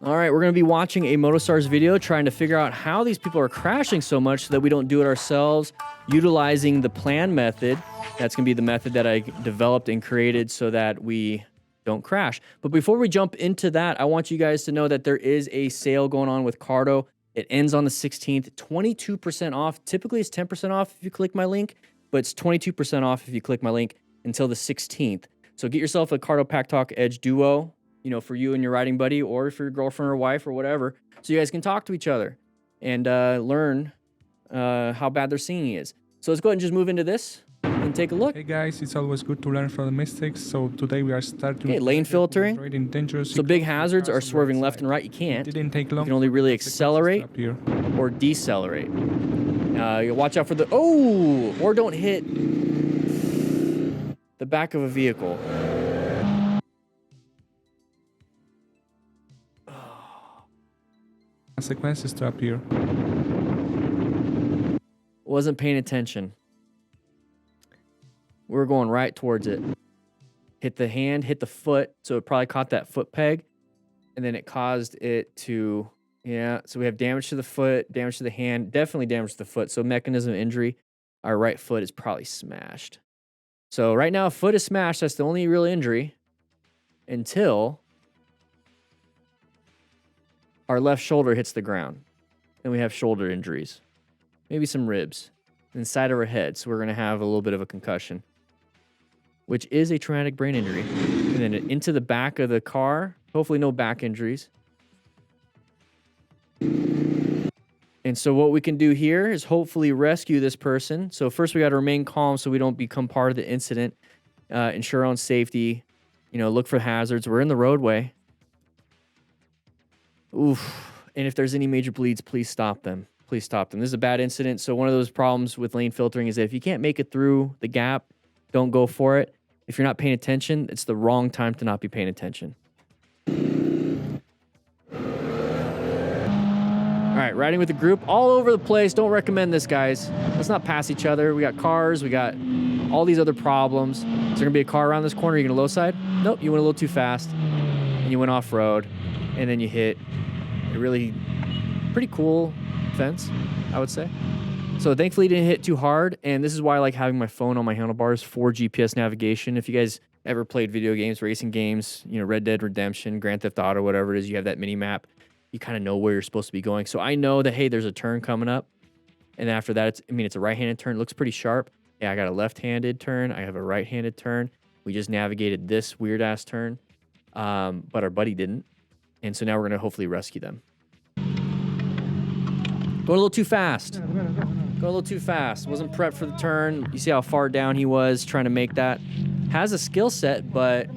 All right, we're going to be watching a MotoStars video trying to figure out how these people are crashing so much so that we don't do it ourselves, utilizing the plan method. That's going to be the method that I developed and created so that we don't crash. But before we jump into that, I want you guys to know that there is a sale going on with Cardo. It ends on the 16th, 22% off. Typically, it's 10% off if you click my link, but it's 22% off if you click my link until the 16th. So get yourself a Cardo Pack Talk Edge Duo, you know, for you and your riding buddy, or for your girlfriend or wife or whatever, so you guys can talk to each other and learn how bad their singing is. So let's go ahead and just move into this and take a look. Hey guys, it's always good to learn from the mistakes. So today we are starting. Okay, lane filtering. So big hazards are swerving left and right. You can't. It didn't take long. You can only really accelerate or decelerate. Watch out for the or don't hit the back of a vehicle. Consequences to appear. Wasn't paying attention. We were going right towards it. Hit the hand, hit the foot, so it probably caught that foot peg, and then it caused it to, so we have damage to the foot, damage to the hand, definitely damage to the foot, so mechanism of injury, our right foot is probably smashed. So right now, foot is smashed, that's the only real injury, until our left shoulder hits the ground. Then we have shoulder injuries. Maybe some ribs. Inside of our head, so we're going to have a little bit of a concussion, which is a traumatic brain injury. And then into the back of the car. Hopefully no back injuries. And so what we can do here is hopefully rescue this person. So first we got to remain calm so we don't become part of the incident. Ensure our own safety. You know, look for hazards. We're in the roadway. Oof. And if there's any major bleeds, please stop them. Please stop them. This is a bad incident. So one of those problems with lane filtering is that if you can't make it through the gap, don't go for it. If you're not paying attention, it's the wrong time to not be paying attention. All right, riding with a group all over the place. Don't recommend this, guys. Let's not pass each other. We got cars. We got all these other problems. Is there going to be a car around this corner? Are you going to low side? Nope, you went a little too fast. And you went off-road. And then you hit a really pretty cool fence, I would say. So thankfully it didn't hit too hard, and this is why I like having my phone on my handlebars for GPS navigation. If you guys ever played video games, racing games, you know, Red Dead Redemption, Grand Theft Auto, whatever it is, you have that mini map, you kind of know where you're supposed to be going. So I know that, hey, there's a turn coming up, and after that, it's a right-handed turn. It looks pretty sharp. Yeah, I got a left-handed turn. I have a right-handed turn. We just navigated this weird-ass turn, but our buddy didn't, and so now we're going to hopefully rescue them. Going a little too fast. Going a little too fast. Wasn't prepped for the turn. You see how far down he was trying to make that. Has a skill set, but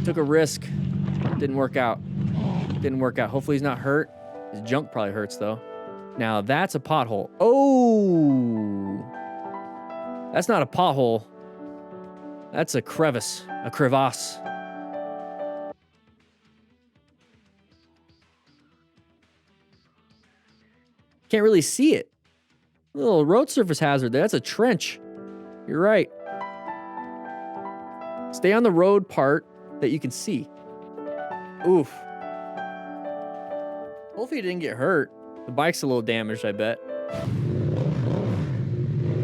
took a risk. Didn't work out. Didn't work out. Hopefully he's not hurt. His junk probably hurts, though. Now, that's a pothole. Oh! That's not a pothole. That's a crevice. A crevasse. Can't really see it. A little road surface hazard there. That's a trench. You're right. Stay on the road part that you can see. Oof. Hopefully you didn't get hurt. The bike's a little damaged, I bet.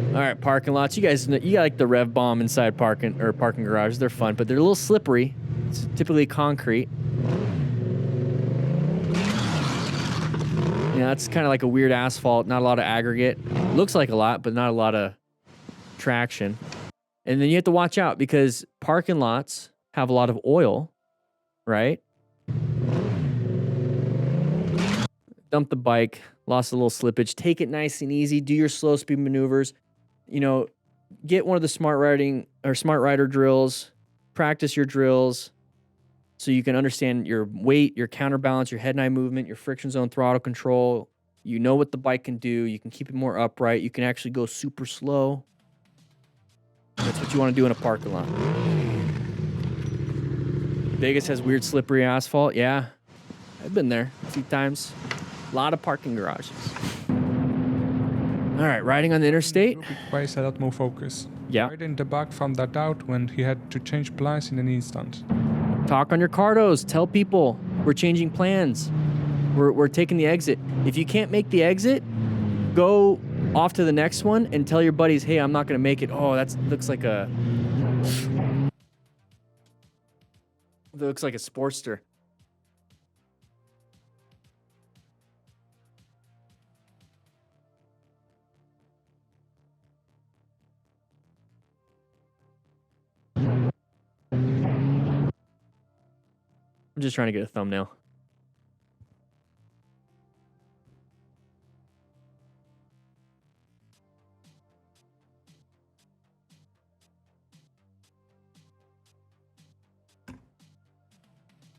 All right, parking lots. You guys, you got like the rev bomb inside parking garages. They're fun, but they're a little slippery. It's typically concrete. Yeah, that's kind of like a weird asphalt, not a lot of aggregate. Looks like a lot, but not a lot of traction. And then you have to watch out because parking lots have a lot of oil, right? Dump the bike, lost a little slippage. Take it nice and easy. Do your slow speed maneuvers. You know, get one of the smart rider drills. Practice your drills. So you can understand your weight, your counterbalance, your head and eye movement, your friction zone throttle control. You know what the bike can do. You can keep it more upright. You can actually go super slow. That's what you want to do in a parking lot. Vegas has weird slippery asphalt. Yeah, I've been there a few times. A lot of parking garages. All right, riding on the interstate. Requires a lot more focus. Yeah. Rider in the back found that out when he had to change plans in an instant. Talk on your cardos. Tell people we're changing plans. We're taking the exit. If you can't make the exit, go off to the next one and tell your buddies, hey, I'm not going to make it. Oh, that looks like a... That looks like a Sportster. I'm just trying to get a thumbnail.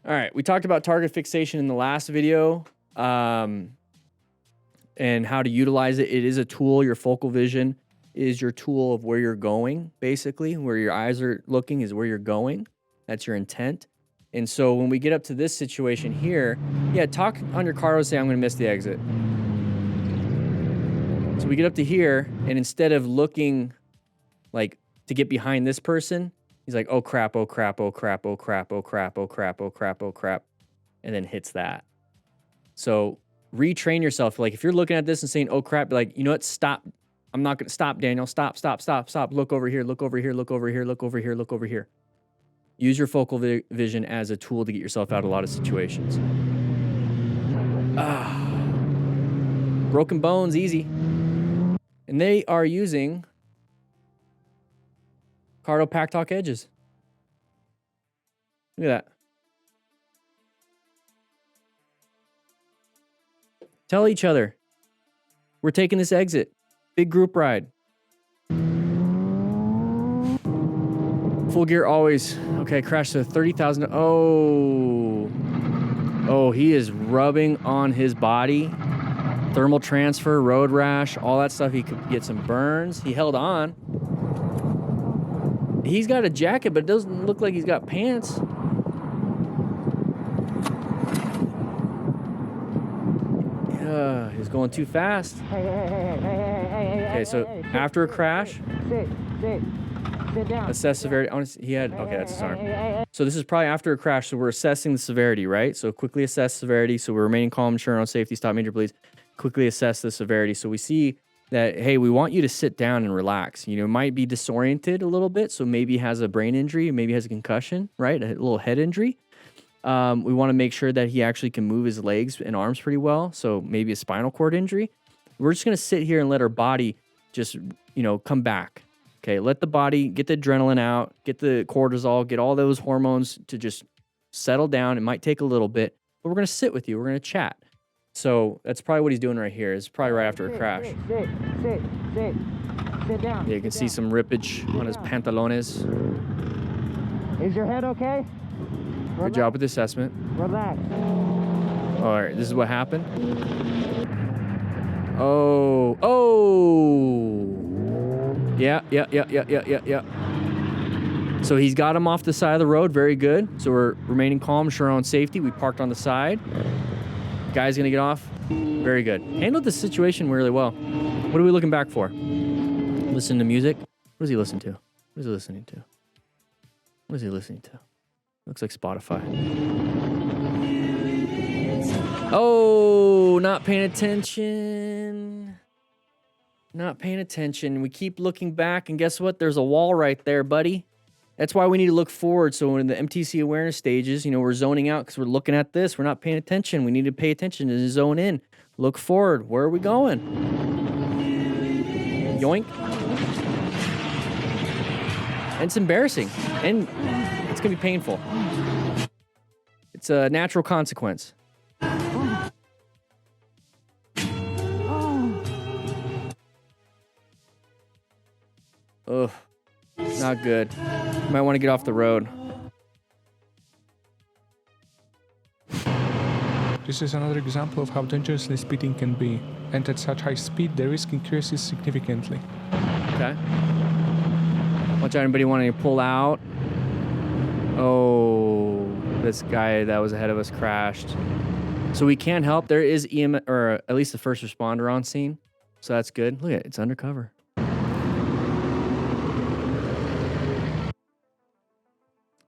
All right, we talked about target fixation in the last video and how to utilize it. It is a tool. Your focal vision is your tool of where you're going, basically. Where your eyes are looking is where you're going. That's your intent. And so when we get up to this situation here, yeah, talk on your car, say, I'm going to miss the exit. So we get up to here, and instead of looking like to get behind this person, he's like, oh crap, oh crap, oh crap, oh crap, oh crap, oh crap, oh crap, oh crap, and then hits that. So retrain yourself. Like if you're looking at this and saying, oh crap, be like, you know what, stop. I'm not going to stop, Daniel. Stop, stop, stop, stop. Look over here, look over here, look over here, look over here, look over here. Use your focal vision as a tool to get yourself out of a lot of situations. Broken bones, easy. And they are using Cardo Pack Talk edges. Look at that. Tell each other, we're taking this exit. Big group ride. Full gear always. Okay, crash to 30,000. Oh. Oh, he is rubbing on his body. Thermal transfer, road rash, all that stuff. He could get some burns. He held on. He's got a jacket, but it doesn't look like he's got pants. He's going too fast. Okay, so after a crash, sit down. Assess severity. He had, okay, that's his arm. So this is probably after a crash, so we're assessing the severity, right? So quickly assess severity. So we're remaining calm, ensure on safety, stop major bleeds. Quickly assess the severity. So we see that, hey, we want you to sit down and relax. You know, might be disoriented a little bit, so maybe has a brain injury, maybe has a concussion, right? A little head injury. We want to make sure that he actually can move his legs and arms pretty well, so maybe a spinal cord injury. We're just going to sit here and let our body just, you know, come back. Okay, let the body get the adrenaline out, get the cortisol, get all those hormones to just settle down. It might take a little bit, but we're going to sit with you. We're going to chat. So that's probably what he's doing right here. It's probably right after a crash. Sit down. Yeah, you can see some rippage on his pantalones. Is your head okay? Good job with the assessment. Relax. All right, this is what happened. Oh, oh. Yeah. So he's got him off the side of the road. Very good. So we're remaining calm, sure on safety. We parked on the side. Guy's gonna get off. Very good. Handled the situation really well. What are we looking back for? Listen to music. What does he listen to? What is he listening to? What is he listening to? Looks like Spotify. Oh, not paying attention. Not paying attention. We keep looking back, and guess what? There's a wall right there, buddy. That's why we need to look forward. So in the MTC awareness stages, you know, we're zoning out because we're looking at this. We're not paying attention. We need to pay attention to zone in. Look forward. Where are we going? Yoink. And it's embarrassing. And it's going to be painful. It's a natural consequence. Ugh. Not good. Might want to get off the road. This is another example of how dangerously speeding can be, and at such high speed, the risk increases significantly. Okay. Watch out, anybody wanting to pull out? Oh, this guy that was ahead of us crashed. So we can help. There is EM, or at least the first responder on scene. So that's good. Look at it. It's undercover.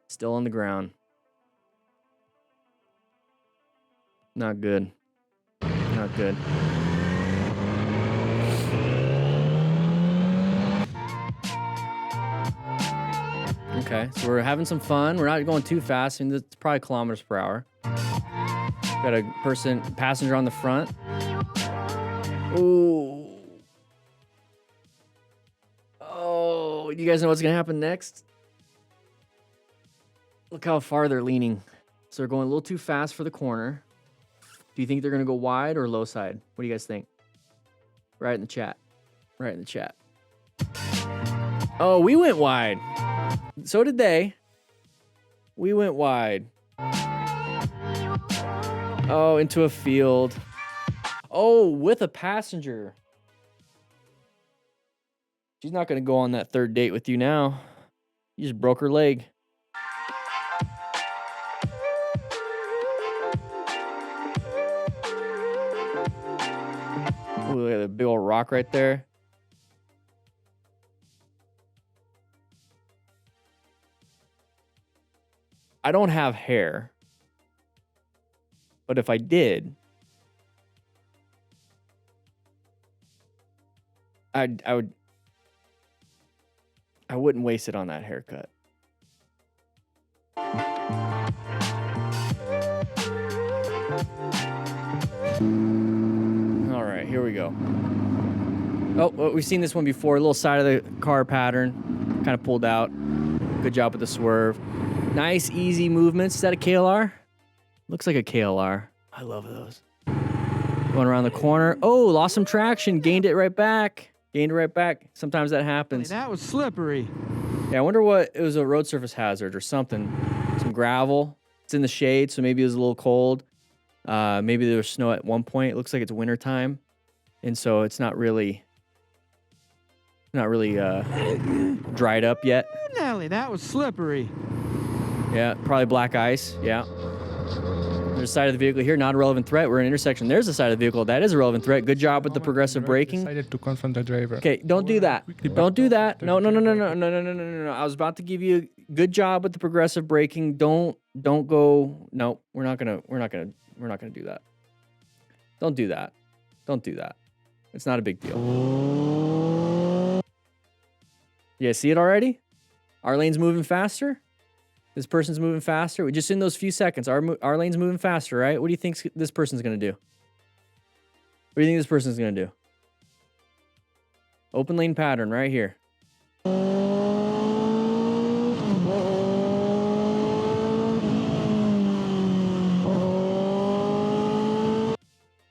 Still on the ground. Not good. Not good. Okay, so we're having some fun. We're not going too fast. I mean, it's probably kilometers per hour. Got a passenger on the front. Ooh. Oh, you guys know what's gonna happen next? Look how far they're leaning. So they're going a little too fast for the corner. Do you think they're gonna go wide or low side? What do you guys think? Right in the chat. Right in the chat. Oh, we went wide. So did they. We went wide. Oh, into a field. Oh, with a passenger. She's not going to go on that third date with you now. You just broke her leg. Ooh, look at the big old rock right there. I don't have hair. But if I did, I wouldn't waste it on that haircut. All right, here we go. Oh, well, we've seen this one before. A little side of the car pattern, kind of pulled out. Good job with the swerve. Nice, easy movements. Is that a KLR? Looks like a KLR. I love those. Going around the corner. Oh, lost some traction. Gained it right back. Gained it right back. Sometimes that happens. That was slippery. Yeah, I wonder what... It was a road surface hazard or something. Some gravel. It's in the shade, so maybe it was a little cold. Maybe there was snow at one point. It looks like it's wintertime. And so it's not really dried up yet. Nelly, that was slippery. Yeah, probably black ice. Yeah. There's a side of the vehicle here, not a relevant threat. We're in an intersection. There's a side of the vehicle. That is a relevant threat. Good job with the progressive braking. Decided to confront the driver. Okay, don't do that. Don't do that. No. I was about to give you a good job with the progressive braking. Don't go. No, we're not gonna do that. Don't do that. Don't do that. It's not a big deal. Yeah, see it already? Our lane's moving faster. This person's moving faster. Just in those few seconds, our lane's moving faster, right? What do you think this person's gonna do? What do you think this person's gonna do? Open lane pattern right here.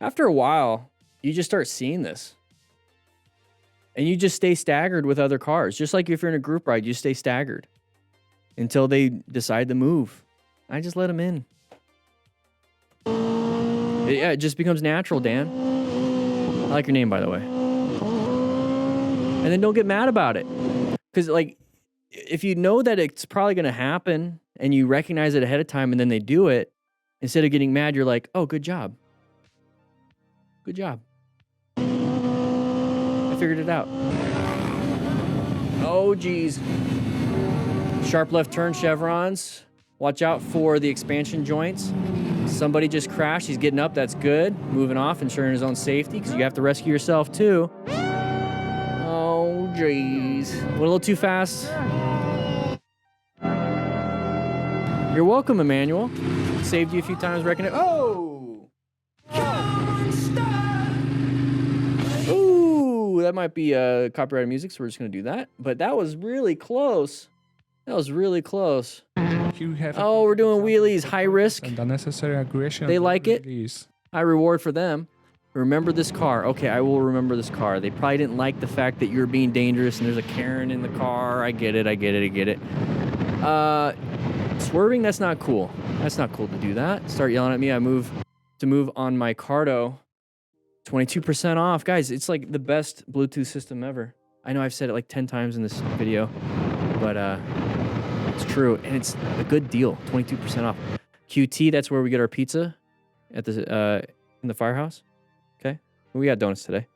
After a while, you just start seeing this. And you just stay staggered with other cars. Just like if you're in a group ride, you stay staggered until they decide to move. I just let them in. Yeah, it just becomes natural, Dan. I like your name, by the way. And then don't get mad about it. Because, like, if you know that it's probably going to happen and you recognize it ahead of time and then they do it, instead of getting mad, you're like, oh, good job. Good job. I figured it out. Oh, geez. Sharp left turn chevrons. Watch out for the expansion joints. Somebody just crashed. He's getting up. That's good. Moving off, ensuring his own safety because you have to rescue yourself too. Oh, jeez. Went a little too fast. You're welcome, Emmanuel. Saved you a few times. Reckon it. Oh! Ooh, that might be copyrighted music, so we're just going to do that. But that was really close. That was really close. Oh, we're doing wheelies. High risk. And unnecessary aggression. They like it. High reward for them. Remember this car. Okay, I will remember this car. They probably didn't like the fact that you're being dangerous and there's a Karen in the car. I get it. Swerving, that's not cool. That's not cool to do that. Start yelling at me. I move on my Cardo. 22% off. Guys, it's like the best Bluetooth system ever. I know I've said it like 10 times in this video, but it's true, and it's a good deal. 22% off. QT, that's where we get our pizza at the in the firehouse. Okay, we got donuts today.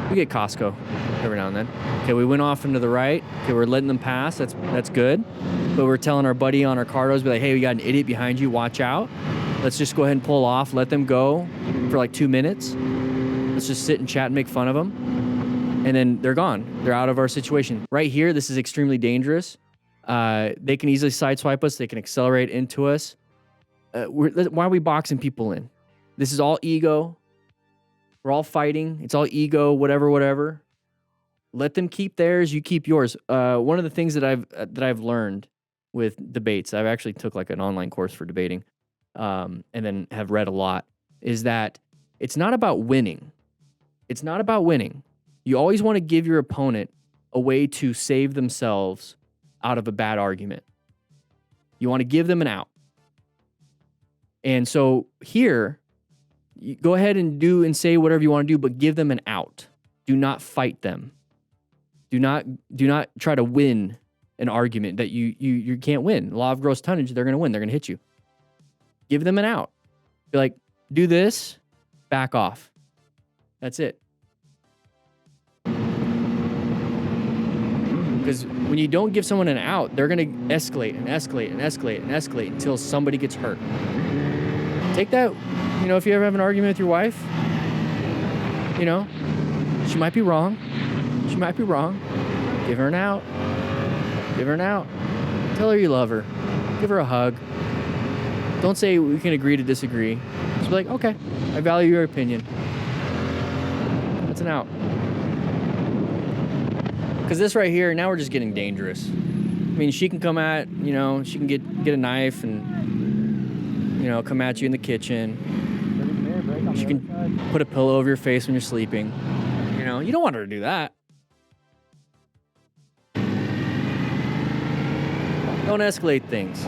We get Costco every now and then. Okay, we went off into the right. Okay, we're letting them pass. That's good. but we're telling our buddy on our cardos, be like, hey, we got an idiot behind you, watch out. Let's just go ahead and pull off, let them go for like 2 minutes. Let's just sit and chat and make fun of them. And then they're gone. They're out of our situation. Right here, this is extremely dangerous. They can easily sideswipe us. They can accelerate into us. Why are we boxing people in? This is all ego. We're all fighting. It's all ego, whatever. Let them keep theirs. You keep yours. One of the things that I've learned with debates, I've actually took like an online course for debating, and then have read a lot, is that it's not about winning. It's not about winning. You always want to give your opponent a way to save themselves out of a bad argument. You want to give them an out. And so here, you go ahead and do and say whatever you want to do, but give them an out. Do not fight them. Do not try to win an argument that you can't win. Law of gross tonnage, they're going to win. They're going to hit you. Give them an out. Be like, do this, back off. That's it. Because when you don't give someone an out, they're going to escalate and escalate and escalate and escalate until somebody gets hurt. Take that, if you ever have an argument with your wife, she might be wrong. She might be wrong. Give her an out. Give her an out. Tell her you love her. Give her a hug. Don't say we can agree to disagree. Just be like, okay, I value your opinion. That's an out. Because this right here, now we're just getting dangerous. I mean, she can come at, she can get a knife and, come at you in the kitchen. She can put a pillow over your face when you're sleeping. You don't want her to do that. Don't escalate things.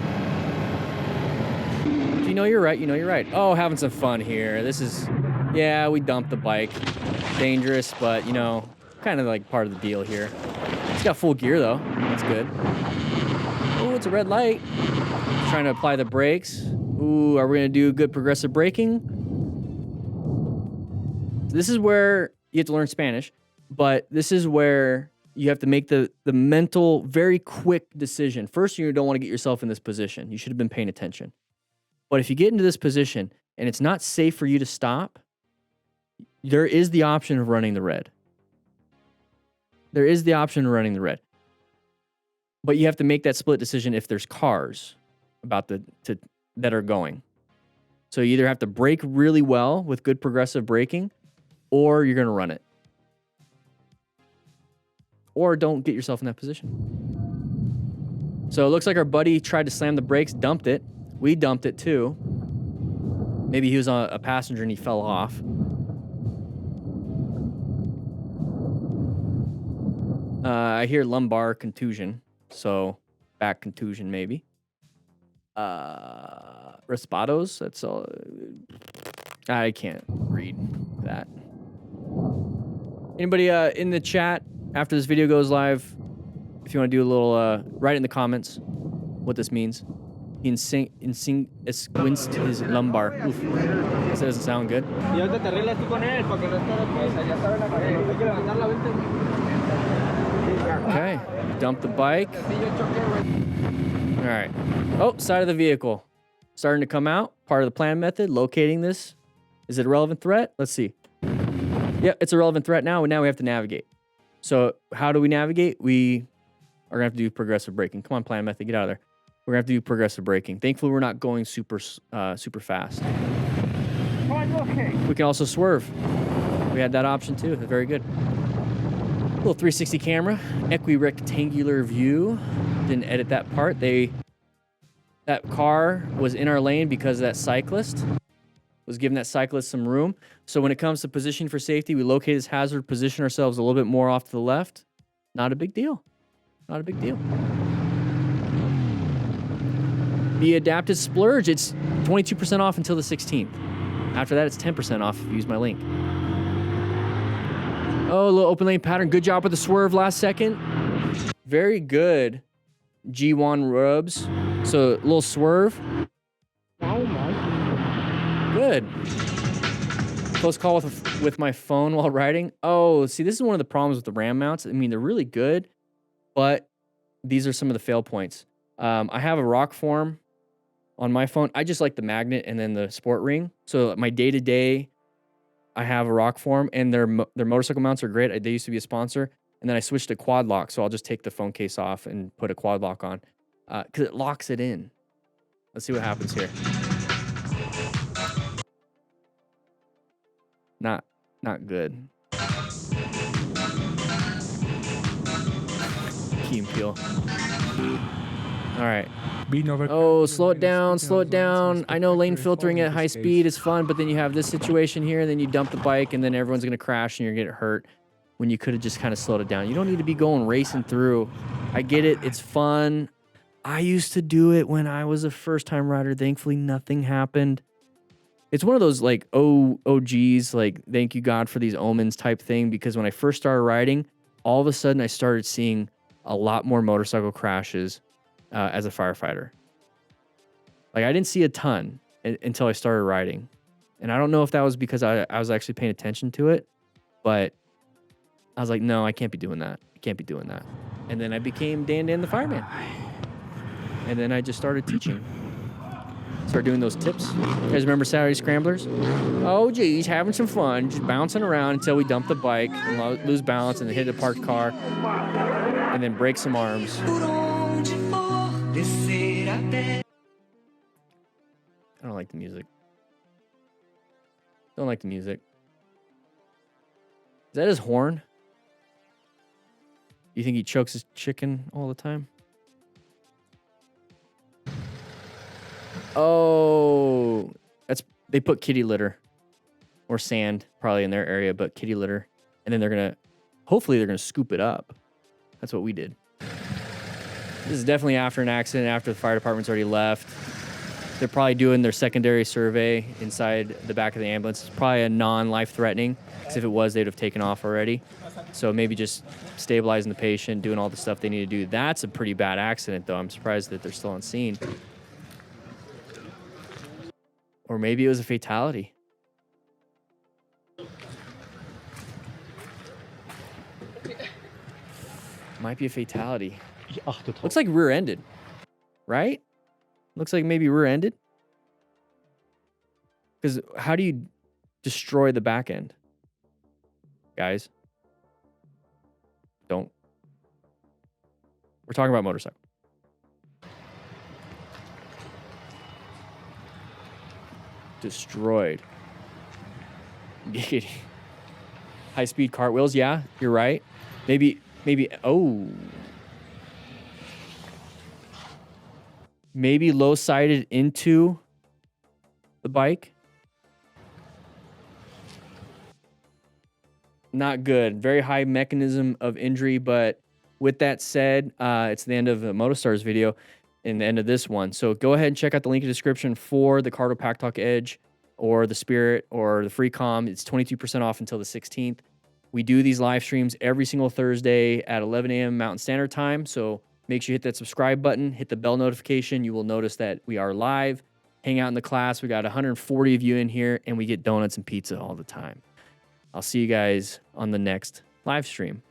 If you know you're right, you know you're right. Oh, having some fun here. This is, we dumped the bike. Dangerous, but, kind of like part of the deal here. It's got full gear, though. That's good. Oh, it's a red light. Trying to apply the brakes. Ooh, are we going to do good progressive braking? This is where you have to learn Spanish, but this is where you have to make the mental, very quick decision. First, you don't want to get yourself in this position. You should have been paying attention. But if you get into this position and it's not safe for you to stop, there is the option of running the red. There is the option of running the red. But you have to make that split decision if there's cars that are going. So you either have to brake really well with good progressive braking, or you're going to run it. Or don't get yourself in that position. So it looks like our buddy tried to slam the brakes, dumped it. We dumped it too. Maybe he was on a passenger and he fell off. I hear lumbar contusion, so back contusion maybe. Raspados, that's all. I can't read that. Anybody in the chat after this video goes live, if you want to do a little, write in the comments what this means. He squints his lumbar. Oof. That doesn't sound good. Okay, dump the bike. All right. Oh, side of the vehicle. Starting to come out. Part of the plan method, locating this. Is it a relevant threat? Let's see. Yep, it's a relevant threat now, and now we have to navigate. So how do we navigate? We are going to have to do progressive braking. Come on, plan method, get out of there. We're going to have to do progressive braking. Thankfully, we're not going super fast. We can also swerve. We had that option too. Very good. Little 360 camera, equi-rectangular view. Didn't edit that part. That car was in our lane because that cyclist was giving that cyclist some room. So when it comes to positioning for safety, we locate this hazard, position ourselves a little bit more off to the left. Not a big deal. Not a big deal. The adapted splurge, it's 22% off until the 16th. After that, it's 10% off if you use my link. Oh, a little open lane pattern. Good job with the swerve last second. Very good. G1 rubs. So a little swerve. Good. Close call with my phone while riding. Oh, see, this is one of the problems with the RAM mounts. I mean, they're really good, but these are some of the fail points. I have a rock form on my phone. I just like the magnet and then the sport ring. So my day-to-day, I have a rock form, and their motorcycle mounts are great. They used to be a sponsor. And then I switched to quad lock, so I'll just take the phone case off and put a quad lock on because it locks it in. Let's see what happens here. Not good. Key and peel. All right. Oh, slow it down, slow it down. I know lane filtering at high speed is fun, but then you have this situation here, and then you dump the bike, and then everyone's gonna crash, and you're gonna get hurt when you could have just kind of slowed it down. You don't need to be going racing through. I get it. It's fun. I used to do it when I was a first-time rider. Thankfully, nothing happened. It's one of those like, oh geez, like thank you God for these omens type thing, because when I first started riding, all of a sudden I started seeing a lot more motorcycle crashes as a firefighter. Like I didn't see a ton until I started riding. And I don't know if that was because I was actually paying attention to it, but I was like, no, I can't be doing that. I can't be doing that. And then I became Dan the Fireman. And then I just started teaching. Start doing those tips. You guys remember Saturday Scramblers? Oh, geez, having some fun. Just bouncing around until we dump the bike and lose balance and then hit a parked car. And then break some arms. I don't like the music. Don't like the music. Is that his horn? You think he chokes his chicken all the time? Oh, they put kitty litter or sand probably in their area, but kitty litter. And then hopefully they're gonna scoop it up. That's what we did. This is definitely after an accident, after the fire department's already left. They're probably doing their secondary survey inside the back of the ambulance. It's probably a non-life threatening, because if it was, they'd have taken off already. So maybe just stabilizing the patient, doing all the stuff they need to do. That's a pretty bad accident, though. I'm surprised that they're still on scene. Or maybe it was a fatality. Might be a fatality. Looks like rear-ended, right? Looks like maybe rear-ended. Because how do you destroy the back end? Guys, don't. We're talking about motorcycle. Destroyed. High-speed cartwheels, yeah, you're right. Maybe, oh. Maybe low-sided into the bike. Not good. Very high mechanism of injury, but with that said, it's the end of the MotoStars video and the end of this one. So go ahead and check out the link in the description for the Cardo Pack Talk Edge or the Spirit or the Free Com. It's 22% off until the 16th. We do these live streams every single Thursday at 11 a.m. Mountain Standard Time. So make sure you hit that subscribe button, hit the bell notification. You will notice that we are live. Hang out in the class. We got 140 of you in here, and we get donuts and pizza all the time. I'll see you guys on the next live stream.